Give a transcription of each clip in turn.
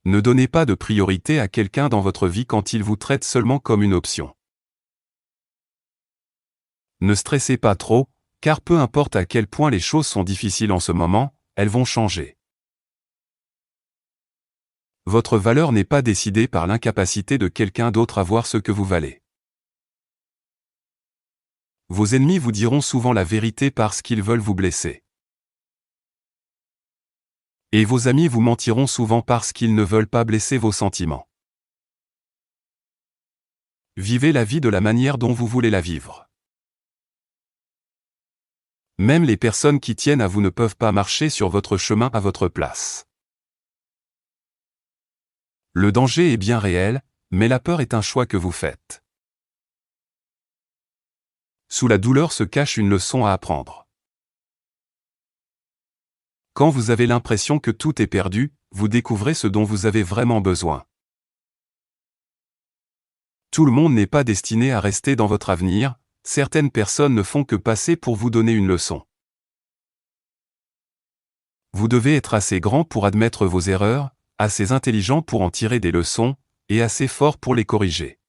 Ne donnez pas de priorité à quelqu'un dans votre vie quand il vous traite seulement comme une option. Ne stressez pas trop, car peu importe à quel point les choses sont difficiles en ce moment, elles vont changer. Votre valeur n'est pas décidée par l'incapacité de quelqu'un d'autre à voir ce que vous valez. Vos ennemis vous diront souvent la vérité parce qu'ils veulent vous blesser. Et vos amis vous mentiront souvent parce qu'ils ne veulent pas blesser vos sentiments. Vivez la vie de la manière dont vous voulez la vivre. Même les personnes qui tiennent à vous ne peuvent pas marcher sur votre chemin à votre place. Le danger est bien réel, mais la peur est un choix que vous faites. Sous la douleur se cache une leçon à apprendre. Quand vous avez l'impression que tout est perdu, vous découvrez ce dont vous avez vraiment besoin. Tout le monde n'est pas destiné à rester dans votre avenir, certaines personnes ne font que passer pour vous donner une leçon. Vous devez être assez grand pour admettre vos erreurs, assez intelligent pour en tirer des leçons, et assez fort pour les corriger.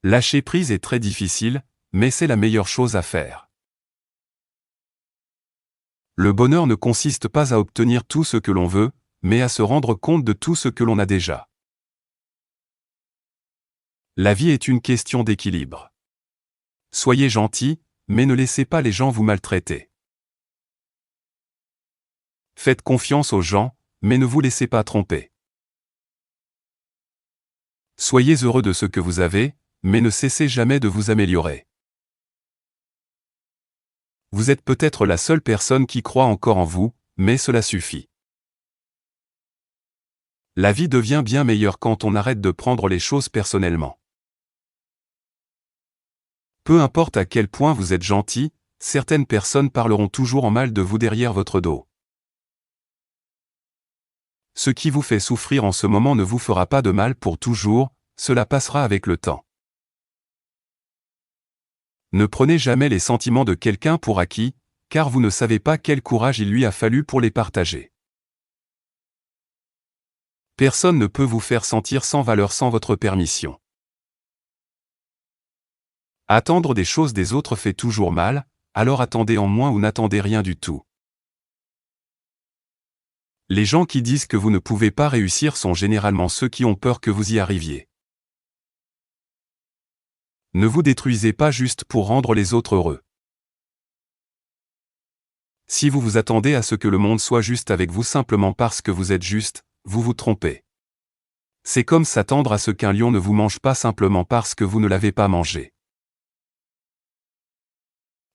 Lâcher prise est très difficile, mais c'est la meilleure chose à faire. Le bonheur ne consiste pas à obtenir tout ce que l'on veut, mais à se rendre compte de tout ce que l'on a déjà. La vie est une question d'équilibre. Soyez gentil, mais ne laissez pas les gens vous maltraiter. Faites confiance aux gens, mais ne vous laissez pas tromper. Soyez heureux de ce que vous avez, mais ne cessez jamais de vous améliorer. Vous êtes peut-être la seule personne qui croit encore en vous, mais cela suffit. La vie devient bien meilleure quand on arrête de prendre les choses personnellement. Peu importe à quel point vous êtes gentil, certaines personnes parleront toujours en mal de vous derrière votre dos. Ce qui vous fait souffrir en ce moment ne vous fera pas de mal pour toujours, cela passera avec le temps. Ne prenez jamais les sentiments de quelqu'un pour acquis, car vous ne savez pas quel courage il lui a fallu pour les partager. Personne ne peut vous faire sentir sans valeur sans votre permission. Attendre des choses des autres fait toujours mal, alors attendez en moins ou n'attendez rien du tout. Les gens qui disent que vous ne pouvez pas réussir sont généralement ceux qui ont peur que vous y arriviez. Ne vous détruisez pas juste pour rendre les autres heureux. Si vous vous attendez à ce que le monde soit juste avec vous simplement parce que vous êtes juste, vous vous trompez. C'est comme s'attendre à ce qu'un lion ne vous mange pas simplement parce que vous ne l'avez pas mangé.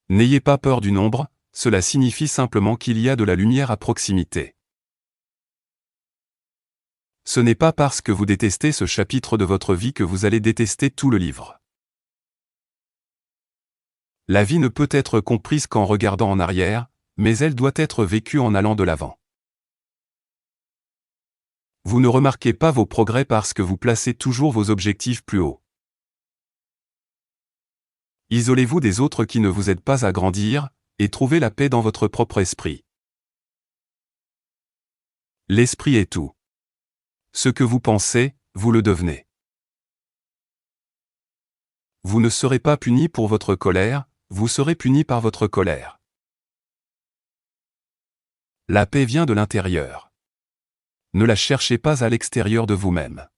N'ayez pas peur du nombre, cela signifie simplement qu'il y a de la lumière à proximité. Ce n'est pas parce que vous détestez ce chapitre de votre vie que vous allez détester tout le livre. La vie ne peut être comprise qu'en regardant en arrière, mais elle doit être vécue en allant de l'avant. Vous ne remarquez pas vos progrès parce que vous placez toujours vos objectifs plus haut. Isolez-vous des autres qui ne vous aident pas à grandir, et trouvez la paix dans votre propre esprit. L'esprit est tout. Ce que vous pensez, vous le devenez. Vous ne serez pas puni pour votre colère, vous serez puni par votre colère. La paix vient de l'intérieur. Ne la cherchez pas à l'extérieur de vous-même.